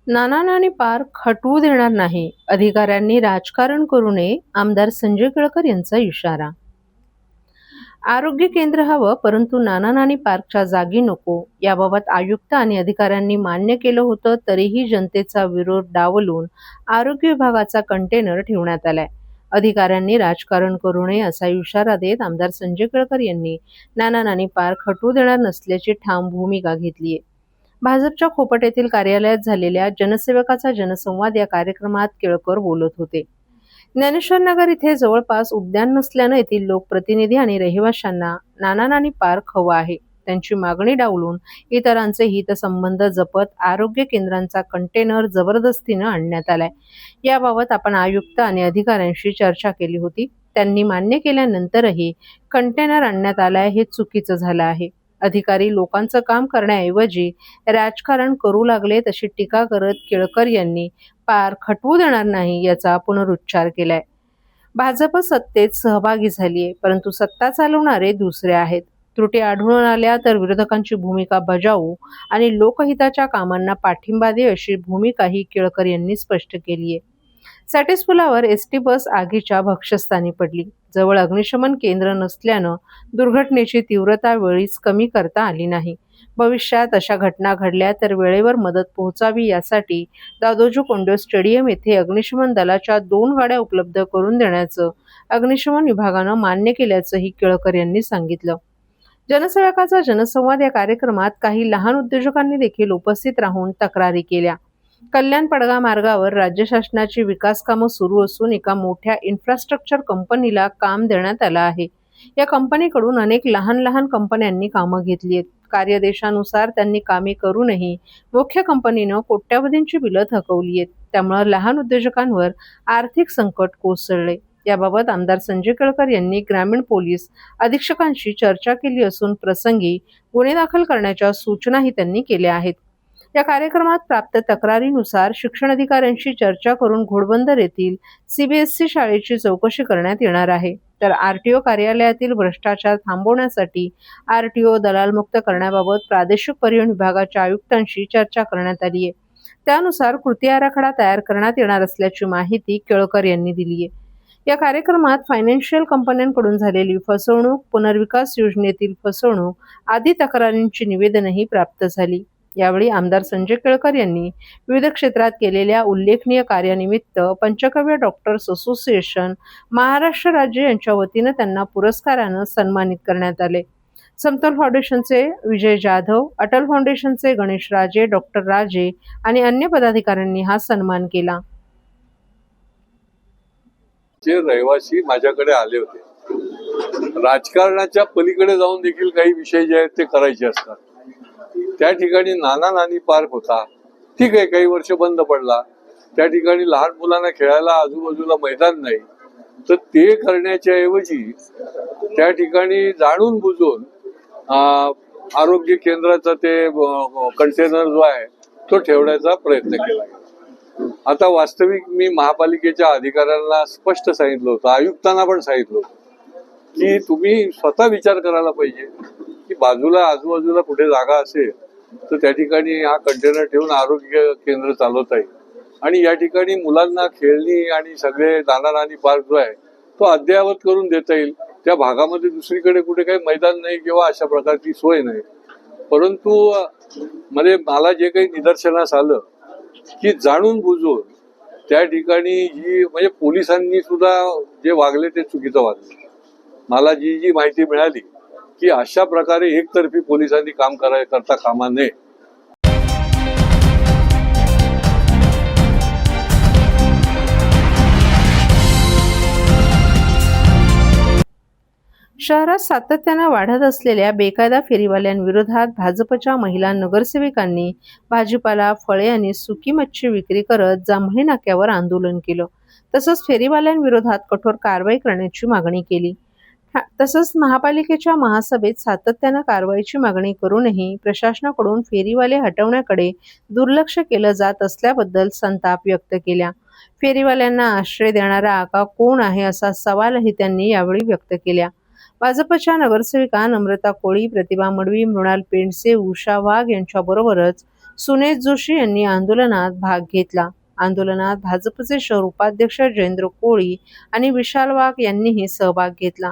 नाना-नानी park हटवू देणार नाही, अधिकाऱ्यांनी राजकारण करू नये, आमदार संजय केळकर यांचा इशारा. आरोग्य केंद्र हवं, परंतु नाना-नानी पार्कच्या जागी नको, याबाबत आयुक्त आणि अधिकाऱ्यांनी मान्य केलं होतं. तरीही जनतेचा विरोध डावलून आरोग्य विभागाचा कंटेनर ठेवण्यात आलाय. अधिकाऱ्यांनी राजकारण करू नये असा इशारा देत आमदार संजय केळकर यांनी नाना-नानी पार्क हटवू देणार नसल्याची ठाम भूमिका घेतलीय. भाजपच्या खोपट येथील कार्यालयात झालेल्या जनसेवकाचा जनसंवाद या कार्यक्रमात केळकर बोलत होते. ज्ञानेश्वर नगर इथे जवळपास उद्यान नसल्यानं येथील लोकप्रतिनिधी आणि रहिवाशांना नाना-नानी पार्क हवा आहे. त्यांची मागणी डावलून इतरांचे हितसंबंध जपत आरोग्य केंद्रांचा कंटेनर जबरदस्तीनं आणण्यात आलाय. याबाबत आपण आयुक्त आणि अधिकाऱ्यांशी चर्चा केली होती. त्यांनी मान्य केल्यानंतरही कंटेनर आणण्यात आलाय, हे चुकीचं झालं आहे. अधिकारी लोकांचं काम करण्याऐवजी राजकारण करू लागलेत अशी टीका करत केळकर यांनी पार्क हटवू देणार नाही याचा पुनरुच्चार केलाय. भाजप सत्तेत सहभागी झालीये, परंतु सत्ता चालवणारे दुसरे आहेत. त्रुटी आढळून आल्या तर विरोधकांची भूमिका बजावू आणि लोकहिताच्या कामांना पाठिंबा दे अशी भूमिकाही केळकर यांनी स्पष्ट केली आहे. सॅटिस पुलावर एसटी बस आगीच्या भक्ष्यस्थानी पडली. जवळ अग्निशमन केंद्र नसल्यानं दुर्घटनेची तीव्रता वेळीच कमी करता आली नाही. भविष्यात अशा घटना घडल्या तर वेळेवर मदत पोहोचावी यासाठी दादोजी कोंडदेव स्टेडियम येथे अग्निशमन दलाच्या 2 गाड्या उपलब्ध करून देण्याचं अग्निशमन विभागानं मान्य केल्याचंही केळकर यांनी सांगितलं. जनसेवकाचा जनसंवाद या कार्यक्रमात काही लहान उद्योजकांनी देखील उपस्थित राहून तक्रारी केल्या. कल्याण पडगा मार्गावर राज्य शासनाची विकास कामं सुरू असून एका मोठ्या इन्फ्रास्ट्रक्चर कंपनीला काम देण्यात आलं आहे. या कंपनीकडून अनेक लहान लहान कंपन्यांनी कामं घेतली आहेत. कार्यदेशानुसार त्यांनी कामे करूनही मुख्य कंपनीनं कोट्यावधींची बिलं थकवली आहेत. त्यामुळे लहान उद्योजकांवर आर्थिक संकट कोसळले. याबाबत आमदार संजय केळकर यांनी ग्रामीण पोलीस अधीक्षकांशी चर्चा केली असून प्रसंगी गुन्हे दाखल करण्याच्या सूचनाही त्यांनी केल्या आहेत. या कार्यक्रमात प्राप्त तक्रारीनुसार शिक्षण अधिकाऱ्यांशी चर्चा करून घोडबंदर येथील CBSE शाळेची चौकशी करण्यात येणार आहे. तर RTO कार्यालयातील भ्रष्टाचार थांबवण्यासाठी RTO दलालमुक्त करण्याबाबत प्रादेशिक परिवहन विभागाच्या आयुक्तांशी चर्चा करण्यात आली आहे. त्यानुसार कृती आराखडा तयार करण्यात येणार असल्याची माहिती केळकर यांनी दिली आहे. या कार्यक्रमात फायनान्शियल कंपन्यांकडून झालेली फसवणूक, पुनर्विकास योजनेतील फसवणूक आदी तक्रारींची निवेदनही प्राप्त झाली. यावेळी आमदार संजय केळकर यांनी विविध क्षेत्रात केलेल्या उल्लेखनीय कार्यानिमित्त पंचकव्य डॉक्टर्स असोसिएशन महाराष्ट्र राज्य यांच्या वतीनं त्यांना पुरस्कारानं सन्मानित करण्यात आले. समतोल फाउंडेशनचे विजय जाधव, अटल फाउंडेशनचे गणेश राजे, डॉक्टर राजे आणि अन्य पदाधिकाऱ्यांनी हा सन्मान केला. जे रहिवासी माझ्याकडे आले होते, राजकारणाच्या पलीकडे जाऊन देखील काही विषय जे आहेत ते करायचे असतात. त्या ठिकाणी नाना-नानी पार्क होता, ठीक आहे, काही वर्ष बंद पडला. त्या ठिकाणी लहान मुलांना खेळायला आजूबाजूला मैदान नाही, तर ते करण्याच्या ऐवजी त्या ठिकाणी जाणून बुजून आरोग्य केंद्राचा ते कंटेनर जो आहे तो ठेवण्याचा प्रयत्न केला. आता वास्तविक मी महापालिकेच्या अधिकाऱ्यांना स्पष्ट सांगितलं होतं, आयुक्तांना पण सांगितलं होतं की तुम्ही स्वतः विचार करायला पाहिजे की बाजूला आजूबाजूला कुठे जागा असेल तर त्या ठिकाणी हा कंटेनर ठेवून आरोग्य केंद्र चालवता येईल. आणि या ठिकाणी मुलांना खेळणी आणि सगळे नाना-नानी पार्क जो आहे तो अद्ययावत करून देता येईल. त्या भागामध्ये दुसरीकडे कुठे काही मैदान नाही किंवा अशा प्रकारची सोय नाही. परंतु मला जे काही निदर्शनास आलं की जाणून बुजून त्या ठिकाणी जी म्हणजे पोलिसांनी सुद्धा जे वागले ते चुकीचं वागले. मला जी माहिती मिळाली की अशा प्रकारे एकतर्फी पोलिसांनी काम करता कामा नये. शहरात सातत्यानं वाढत असलेल्या बेकायदा फेरीवाल्यांविरोधात भाजपच्या महिला नगरसेविकांनी भाजीपाला, फळे आणि सुकी मच्छी विक्री करत जांभळी नाक्यावर आंदोलन केलं. तसंच फेरीवाल्यांविरोधात कठोर कारवाई करण्याची मागणी केली. तसंच महापालिकेच्या महासभेत सातत्यानं कारवाईची मागणी करूनही प्रशासनाकडून फेरीवाले हटवण्याकडे दुर्लक्ष केलं जात असल्याबद्दल संताप व्यक्त केला. फेरीवाल्यांना आश्रय देणारा आका कोण आहे असा सवालही त्यांनी यावेळी व्यक्त केला. भाजपच्या नगरसेविका नम्रता कोळी, प्रतिभा मडवी, मृणाल पेंडसे, उषा वाघ यांच्याबरोबरच सुनेश जोशी यांनी आंदोलनात भाग घेतला. आंदोलनात भाजपचे शहर उपाध्यक्ष जयेंद्र कोळी आणि विशाल वाघ यांनीही सहभाग घेतला.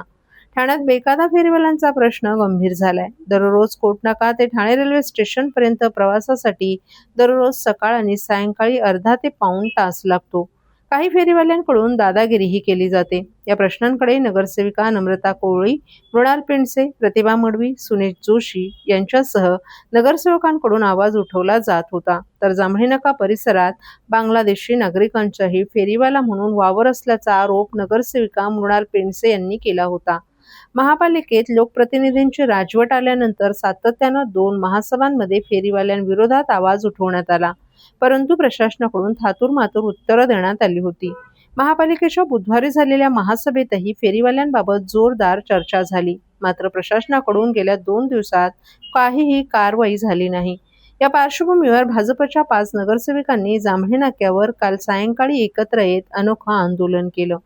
ठाण्यात बेकायदा फेरीवाल्यांचा प्रश्न गंभीर झालाय. दररोज कोटनाका ते ठाणे रेल्वे स्टेशन पर्यंत प्रवासासाठी दररोज सकाळ आणि सायंकाळी अर्धा ते पाऊण तास लागतो. काही फेरीवाल्यांकडून दादागिरीही केली जाते. या प्रश्नांकडे नगरसेविका नम्रता कोळी, मृणाल पेंडसे, प्रतिभा मडवी, सुनेश जोशी यांच्यासह नगरसेवकांकडून आवाज उठवला जात होता. तर जांभळीनाका परिसरात बांगलादेशी नागरिकांचाही फेरीवाला म्हणून वावर असल्याचा आरोप नगरसेविका मृणाल पेंडसे यांनी केला होता. महापालिकेत लोकप्रतिनिधींची राजवट आल्यानंतर सातत्यानं 2 महासभांमध्ये फेरीवाल्यांविरोधात आवाज उठवण्यात आला, परंतु प्रशासनाकडून थातूरमातूर उत्तरं देण्यात आली होती. महापालिकेच्या बुधवारी झालेल्या महासभेतही फेरीवाल्यांबाबत जोरदार चर्चा झाली, मात्र प्रशासनाकडून गेल्या 2 दिवसात काहीही कारवाई झाली नाही. या पार्श्वभूमीवर भाजपच्या 5 नगरसेवकांनी जांभळी नाक्यावर काल सायंकाळी एकत्र येत अनोखं आंदोलन केलं.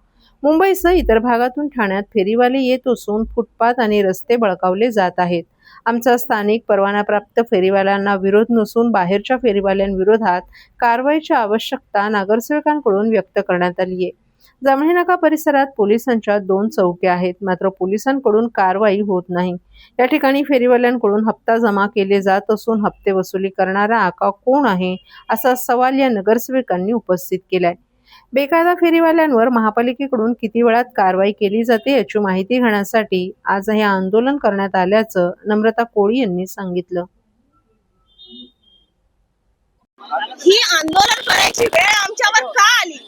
मुंबईसह इतर भागातून ठाण्यात फेरीवाले येत असून फुटपाथ आणि रस्ते बळकावले जात आहेत. आमचा स्थानिक परवानाप्राप्त फेरीवाल्यांना विरोध नसून बाहेरच्या फेरीवाल्यांविरोधात कारवाईची आवश्यकता नगरसेवकांकडून व्यक्त करण्यात आली आहे. जांभळीनाका परिसरात पोलिसांच्या 2 चौक्या आहेत, मात्र पोलिसांकडून कारवाई होत नाही. या ठिकाणी फेरीवाल्यांकडून हप्ता जमा केले जात असून हप्ते वसुली करणारा आका कोण आहे, असा सवाल या नगरसेवकांनी उपस्थित केलाय. बेकायदा फेरीवाल्यांवर महापालिकेकडून किती वेळात कारवाई केली जाते याची माहिती घेण्यासाठी आज हे आंदोलन करण्यात आल्याचं नम्रता कोळी यांनी सांगितलं. ही आंदोलन करायची वेळ आमच्यावर का आली?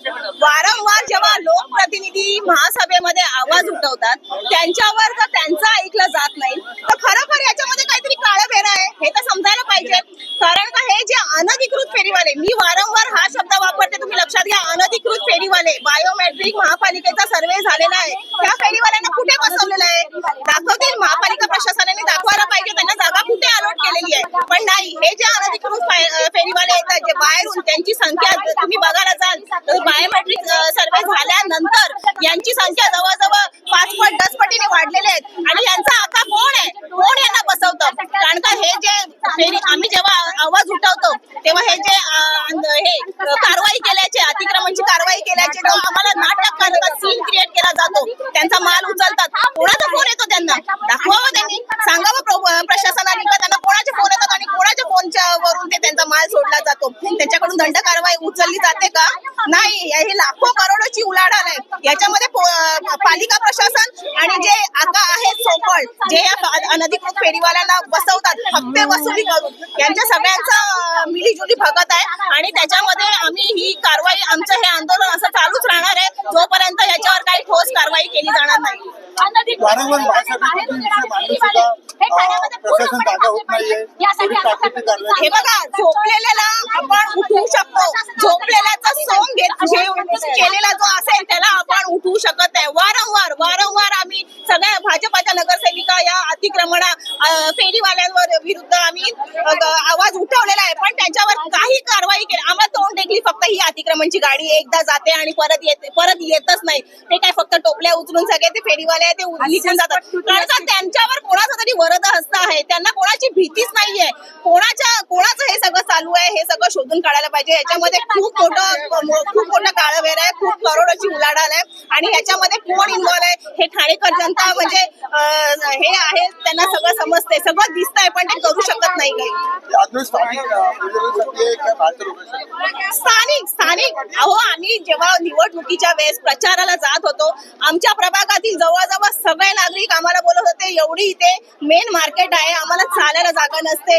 वारंवार जेव्हा लोकप्रतिनिधी महासभेमध्ये आवाज उठवतात त्यांच्यावर जर त्यांचं ऐकलं जात नाही तर खरोखर याच्यामध्ये काहीतरी काळबेर आहे हे तर समजायला पाहिजे. कारण का हे जे अनधिकृत फेरीवाले, मी वारंवार हा शब्द वापरते, तुम्ही लक्षात घ्या, अनधिकृत फेरीवाले, बायोमेट्रिक महापालिकेचा सर्वे झालेला आहे. त्या फेरीवाल्यांना कुठे बसवलेलं आहे? दाखवतील, महापालिका प्रशासनाने दाखवायला पाहिजे त्यांना जागा कुठे अलॉट केलेली आहे. पण नाही, हे जे अनधिकृत फेरीवाले येतात जे बाहेरून, त्यांची संख्या तुम्ही बघायला जाल तर बायोमेट्रिक सर्वे झाल्यानंतर यांची संख्या जवळजवळ 5 पट 10 पटीने वाढलेले आहेत. आणि यांचा आका कोण आहे? कोण यांना बसवतं? कारण का हे जे फेरी आम्ही जेव्हा आवाज उठवतो तेव्हा हे जे कारवाई केल्याचे, अतिक्रमणची कारवाई केल्याचे जेव्हा आम्हाला नाटक करतात, सीन क्रिएट केला जातो, त्यांचा माल उचलतात. कोणाचा फोन येतो त्यांना? दाखवावं त्यांनी, सांगावं प्रशासनाने का त्यांना कोणाचे फोन येतात आणि कोणाच्या फोनच्या वरून ते त्यांचा माल सोडला जातो. त्यांच्याकडून दंड कारवाई उचलली जाते का? नाही. हे लाखो करोडोची उलाढाल आहे. याच्यामध्ये पालिका प्रशासन आणि जे आका आहेत सोकळ, जे या अनधिकृत फेरीवाल्यांना बसवतात हप्ते वसुली करून, यांच्या सगळ्यांचा मिलीजुली भगत आहे. आणि त्याच्यामध्ये आम्ही ही कारवाई, आमचं हे आंदोलन असं चालूच राहणार आहे जोपर्यंत याच्यावर काही ठोस कारवाई केली जाणार नाही. हे बघा, झोपलेल्याला आपण उठवू शकतो, झोपलेल्याचा सोंग केलेला जो असेल त्याला आपण उठवू शकत नाही. वारंवार आम्ही सगळ्या भाजपाच्या नगरसेविका या अतिक्रमणा फेरीवाल्यांवर विरुद्ध आम्ही आवाज उठवलेला आहे, पण त्याच्यावर काही कारवाई केली. आम्हाला तोंड देखली फक्त ही अतिक्रमणची गाडी एकदा जाते आणि परत येतच नाही. ते काय फक्त टोपल्या उचलून सगळे ते फेरीवाले ते निघून जातात. कारण का त्यांच्यावर कोणाचा तरी वरद हस्त आहे, त्यांना कोणाची भीतीच नाहीये. कोणाचं हे सगळं चालू आहे हे सगळं शोधून काढायला पाहिजे. याच्यामध्ये खूप मोठं काळबेर आहे, खूप करोडोची उलाढाल आहे. आणि ह्याच्यामध्ये कोण इन्व्हॉल्व आहे हे ठाणेकर जनता म्हणजे हे आहे, त्यांना सगळं समजतंय, सगळं दिसतंय, पण ते करू शकत नाही काही. स्थानिक अहो, आम्ही जेव्हा निवडणुकीच्या वेळेस प्रचाराला जात होतो, आमच्या प्रभागातील जवळजवळ सगळे नागरिक आम्हाला बोलत होते, एवढी इथे मेन मार्केट आहे, आम्हाला चालायला जागा नसते,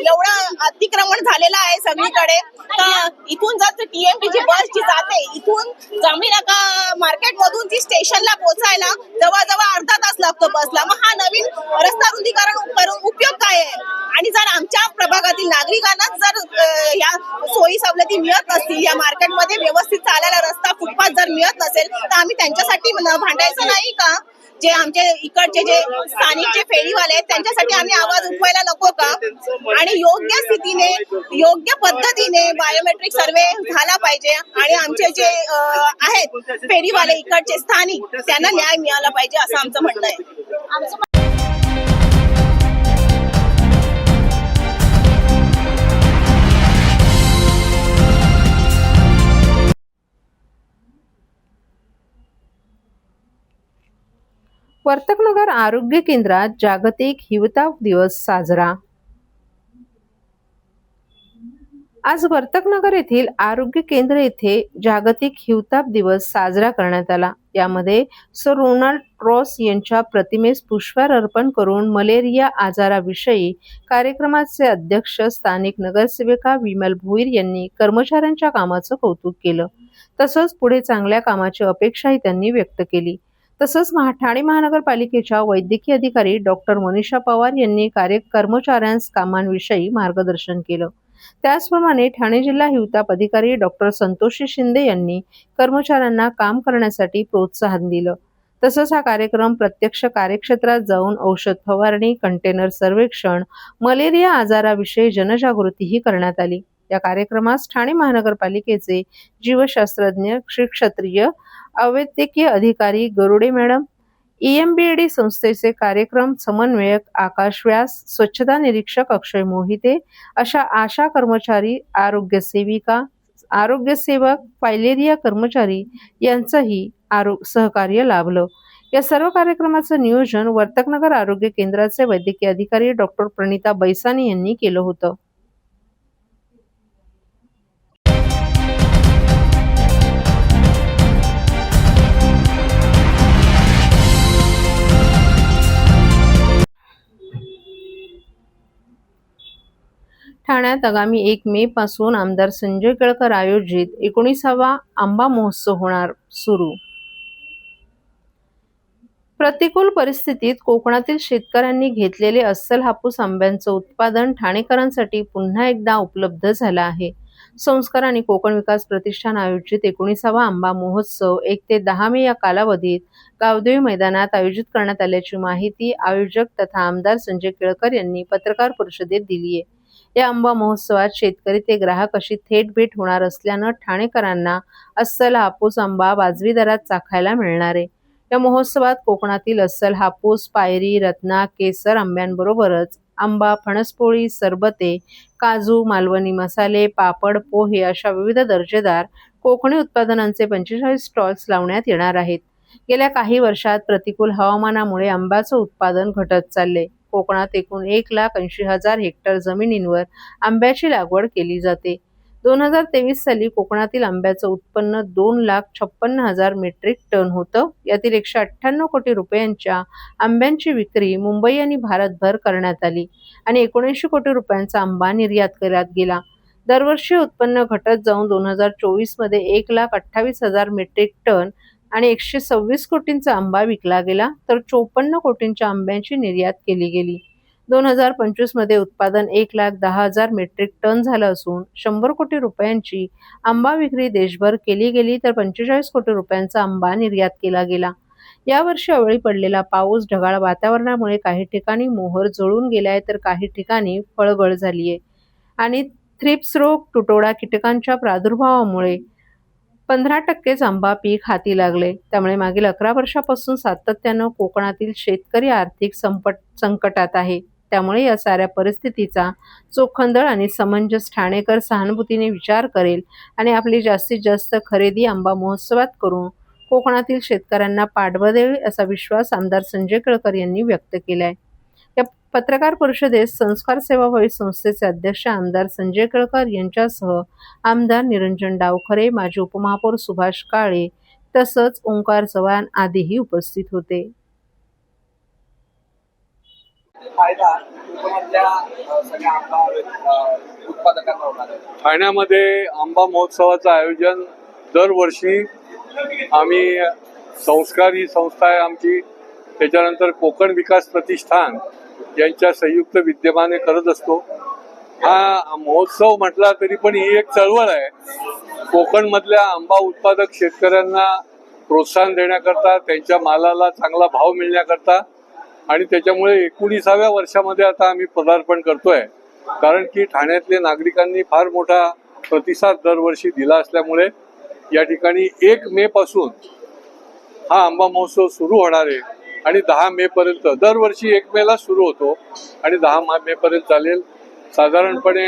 एवढं अतिक्रमण झालेलं आहे सगळीकडे. तर इथून जर टीएमटीची बस जी जाते इथून जांभळीनाका मार्केट मधून ती स्टेशनला पोहोचायला जवळजवळ अर्धा तास लागतो बसला. मग हा नवीन रस्ता रुंदीकरण करून उपयोग काय आहे? आणि जर आमच्या प्रभागातील नागरिकांना जर या सोयी सवलती मिळत नसतील, या मार्केटमध्ये व्यवस्थित चालायला रस्ता, फुटपाथ जर मिळत नसेल, तर आम्ही त्यांच्यासाठी भांडायचं नाही का? जे आमचे इकडचे जे स्थानिक जे फेरीवाले आहेत त्यांच्यासाठी आम्ही आवाज उठवायला नको का? आणि योग्य स्थितीने, योग्य पद्धतीने बायोमेट्रिक सर्वे झाला पाहिजे आणि आमचे जे आहेत फेरीवाले इकडचे स्थानिक, त्यांना न्याय मिळाला पाहिजे असं आमचं म्हणणं आहे. वर्तकनगर आरोग्य केंद्रात जागतिक हिवताप दिवस साजरा. आज वर्तकनगर येथील आरोग्य केंद्र येथे जागतिक हिवताप दिवस साजरा करण्यात आला. यामध्ये सर रोनाल्ड क्रॉस यांच्या प्रतिमेस पुष्पहार अर्पण करून मलेरिया आजाराविषयी कार्यक्रमाचे अध्यक्ष स्थानिक नगरसेविका विमल भोईर यांनी कर्मचाऱ्यांच्या कामाचं कौतुक केलं. तसंच पुढे चांगल्या कामाची अपेक्षाही त्यांनी व्यक्त केली. तसंच ठाणे महानगरपालिकेच्या वैद्यकीय अधिकारी डॉक्टर मनीषा पवार यांनी कर्मचाऱ्यांस कामांविषयी मार्गदर्शन केलं. त्याचप्रमाणे ठाणे जिल्हा हिवताप अधिकारी डॉक्टर संतोषी शिंदे यांनी कर्मचाऱ्यांना काम करण्यासाठी प्रोत्साहन दिलं. तसंच हा कार्यक्रम प्रत्यक्ष कार्यक्षेत्रात जाऊन औषध फवारणी, कंटेनर सर्वेक्षण, मलेरिया आजाराविषयी जनजागृतीही करण्यात आली. या कार्यक्रमास ठाणे महानगरपालिकेचे जीवशास्त्रज्ञ, क्षत्रिय अवैद्यकीय अधिकारी गरुडे मॅडम, EMBAD संस्थेचे कार्यक्रम समन्वयक आकाश व्यास, स्वच्छता निरीक्षक अक्षय मोहिते, अशा आशा कर्मचारी, आरोग्य सेविका, आरोग्य सेवक, फायलेरिया कर्मचारी यांचंही सहकार्य लाभलं. या सर्व कार्यक्रमाचं नियोजन वर्तकनगर आरोग्य केंद्राचे वैद्यकीय अधिकारी डॉक्टर प्रणिता बैसानी यांनी केलं होतं. ठाण्यात आगामी 1 मे पासून आमदार संजय केळकर आयोजित 19वा आंबा महोत्सव होणार सुरू. प्रतिकूल परिस्थितीत कोकणातील शेतकऱ्यांनी घेतलेले अस्सल हापूस आंब्यांचं उत्पादन ठाणेकरांसाठी पुन्हा एकदा उपलब्ध झालं आहे. संस्कार आणि कोकण विकास प्रतिष्ठान आयोजित 19वा आंबा महोत्सव 1 ते 10 मे या कालावधीत गावदेवी मैदानात आयोजित करण्यात आल्याची माहिती आयोजक तथा आमदार संजय केळकर यांनी पत्रकार परिषदेत दिली आहे. या आंबा महोत्सवात शेतकरी ते ग्राहक अशी थेट भेट होणार असल्यानं ठाणेकरांना अस्सल हापूस आंबा वाजवी दरात चाखायला मिळणार आहे. या महोत्सवात कोकणातील अस्सल हापूस, पायरी, रत्ना, केसर आंब्यांबरोबरच आंबा, फणसपोळी, सरबते, काजू, मालवणी मसाले, पापड, पोहे अशा विविध दर्जेदार कोकणी उत्पादनांचे 45 स्टॉल्स लावण्यात येणार आहेत. गेल्या काही वर्षात प्रतिकूल हवामानामुळे आंब्याचं उत्पादन घटत चालले. कोकणात एकूण 1,80,000 हेक्टर जमिनींवर आंब्याची लागवड केली जाते. 2023 साली कोकणातील आंब्याचं उत्पन्न 2,56,000 मेट्रिक टन होतं. यातील 198 कोटी रुपयांच्या आंब्यांची विक्री मुंबई आणि भारतभर करण्यात आली आणि 79 कोटी रुपयांचा आंबा निर्यात करण्यात गेला. दरवर्षी उत्पन्न घटत जाऊन 2024 मध्ये 1,28,000 मेट्रिक टन आणि 126 कोटींचा आंबा विकला गेला, तर 54 कोटींच्या आंब्यांची निर्यात केली गेली. 2025 मध्ये उत्पादन 1,10,000 मेट्रिक टन झालं असून 100 कोटी रुपयांची आंबा विक्री देशभर केली गेली, तर 45 कोटी रुपयांचा आंबा निर्यात केला गेला. यावर्षी अवेळी पडलेला पाऊस, ढगाळ वातावरणामुळे काही ठिकाणी मोहर जळून गेलाय, तर काही ठिकाणी फळगळ झालीय आणि थ्रिप्स रोग, तुटवडा कीटकांच्या प्रादुर्भावामुळे 15%च आंबा पीक हाती लागले. त्यामुळे मागील 11 वर्षापासून सातत्यानं कोकणातील शेतकरी आर्थिक संकटात आहे. त्यामुळे या साऱ्या परिस्थितीचा चोखंदळ आणि समंजस ठाणेकर सहानुभूतीने विचार करेल आणि आपली जास्तीत जास्त खरेदी आंबा महोत्सवात करून कोकणातील शेतकऱ्यांना पाठबळ देईल असा विश्वास आमदार संजय केळकर यांनी व्यक्त केलाय. या पत्रकार परिषदेत संस्कार सेवाभावी संस्थेचे अध्यक्ष आमदार संजय केळकर यांच्यासह आमदार निरंजन डावखरे, माजी उपमहापौर सुभाष काळे तसंच ओंकार चव्हाण आदीही उपस्थित होते. ठाण्यामध्ये आंबा महोत्सवाचं आयोजन दरवर्षी आम्ही संस्कार ही संस्था आहे आमची, त्याच्यानंतर कोकण विकास प्रतिष्ठान यांच्या संयुक्त विद्यमाने करत असतो. हा महोत्सव म्हटला तरी पण ही एक चळवळ आहे. कोकण मधल्या आंबा उत्पादक शेतकऱ्यांना प्रोत्साहन देण्याकरता, त्यांच्या मालाला चांगला भाव मिळण्याकरता आणि त्याच्यामुळे 19व्या वर्षामध्ये आता आम्ही पदार्पण करतोय. कारण की ठाण्यातल्या नागरिकांनी फार मोठा प्रतिसाद दरवर्षी दिला असल्यामुळे या ठिकाणी 1 मे पासून हा आंबा महोत्सव सुरू होणार आहे आणि 10 मे पर्यंत, दरवर्षी 1 मेला सुरू होतो आणि 10 मे पर्यंत चालेल. साधारणपणे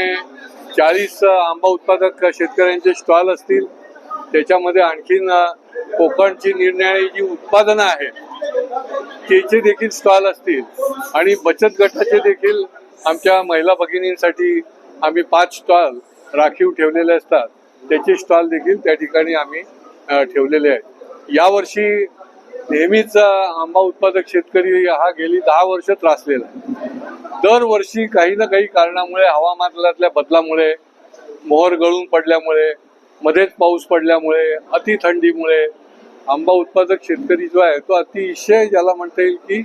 40 आंबा उत्पादक शेतकऱ्यांचे स्टॉल असतील. त्याच्यामध्ये आणखीन कोकणची निरनिराळी जी उत्पादनं आहेत केचे देखील स्टॉल असतील आणि बचत गटाचे देखील आमच्या महिला भगिनींसाठी आम्ही 5 स्टॉल राखीव ठेवलेले असतात, त्याचे स्टॉल देखील त्या ठिकाणी आम्ही ठेवलेले आहेत. यावर्षी नेहमीच आंबा उत्पादक शेतकरी हा गेली 10 वर्ष त्रासलेला आहे. दरवर्षी काही ना काही कारणामुळे, हवामानातल्या बदलामुळे, मोहर गळून पडल्यामुळे, मध्येच पाऊस पडल्यामुळे, अति थंडीमुळे आंबा उत्पादक शेतकरी जो आहे तो अतिशय ज्याला म्हणता येईल की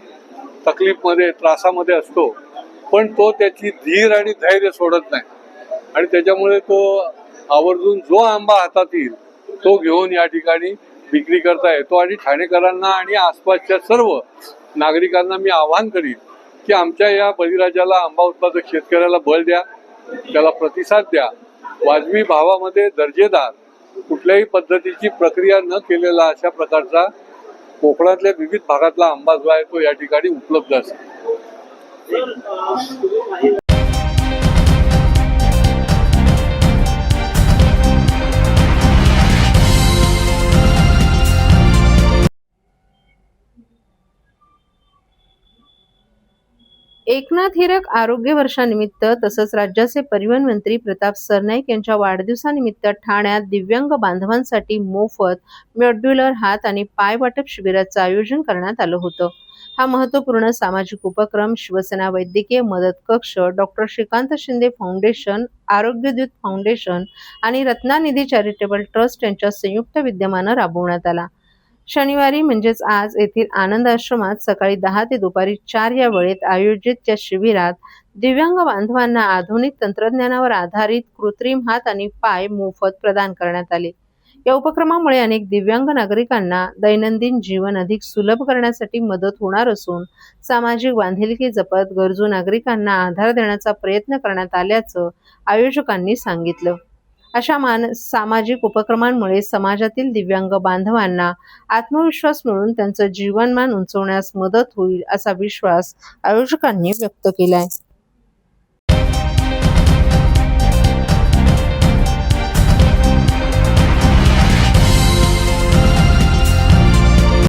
तकलीफमध्ये, त्रासामध्ये असतो. पण तो त्याची धीर आणि धैर्य सोडत नाही आणि त्याच्यामुळे तो आवर्जून जो आंबा हातात येईल तो घेऊन या ठिकाणी विक्री करता येतो. आणि ठाणेकरांना आणि आसपासच्या सर्व नागरिकांना मी आवाहन करीन की आमच्या या बळीराजाला, आंबा उत्पादक शेतकऱ्याला बळ द्या, त्याला प्रतिसाद द्या. वाजवी भावामध्ये दर्जेदार, कुठल्याही पद्धतीची प्रक्रिया न केलेला अशा प्रकारचा कोकणातल्या विविध भागातला आंबा जो आहे तो या ठिकाणी उपलब्ध असेल. एकनाथ हिरक आरोग्य वर्षानिमित्त तसंच राज्याचे परिवहन मंत्री प्रताप सरनाईक यांच्या वाढदिवसानिमित्त ठाण्यात दिव्यांग बांधवांसाठी मोफत मॉड्यूलर हात आणि पाय वाटप शिबिराचं आयोजन करण्यात आलं होतं. हा महत्त्वपूर्ण सामाजिक उपक्रम शिवसेना वैद्यकीय मदत कक्ष, doctor Shrikant Shinde foundation, Arogyadoot foundation आणि रत्नानिधी चॅरिटेबल ट्रस्ट यांच्या संयुक्त विद्यमानं राबवण्यात आला. शनिवारी म्हणजेच आज येथील आनंद आश्रमात सकाळी 10 ते दुपारी 4 या वेळेत आयोजित या शिबिरात दिव्यांग बांधवांना आधुनिक तंत्रज्ञानावर आधारित कृत्रिम हात आणि पाय मोफत प्रदान करण्यात आले. या उपक्रमामुळे अनेक दिव्यांग नागरिकांना दैनंदिन जीवन अधिक सुलभ करण्यासाठी मदत होणार असून सामाजिक बांधिलकी जपत गरजू नागरिकांना आधार देण्याचा प्रयत्न करण्यात आल्याचं आयोजकांनी सांगितलं. अशा सामाजिक उपक्रमांमुळे समाजातील दिव्यांग बांधवांना आत्मविश्वास मिळून त्यांचं जीवनमान उंचवण्यास मदत होईल असा विश्वास आयोजकांनी व्यक्त केलाय.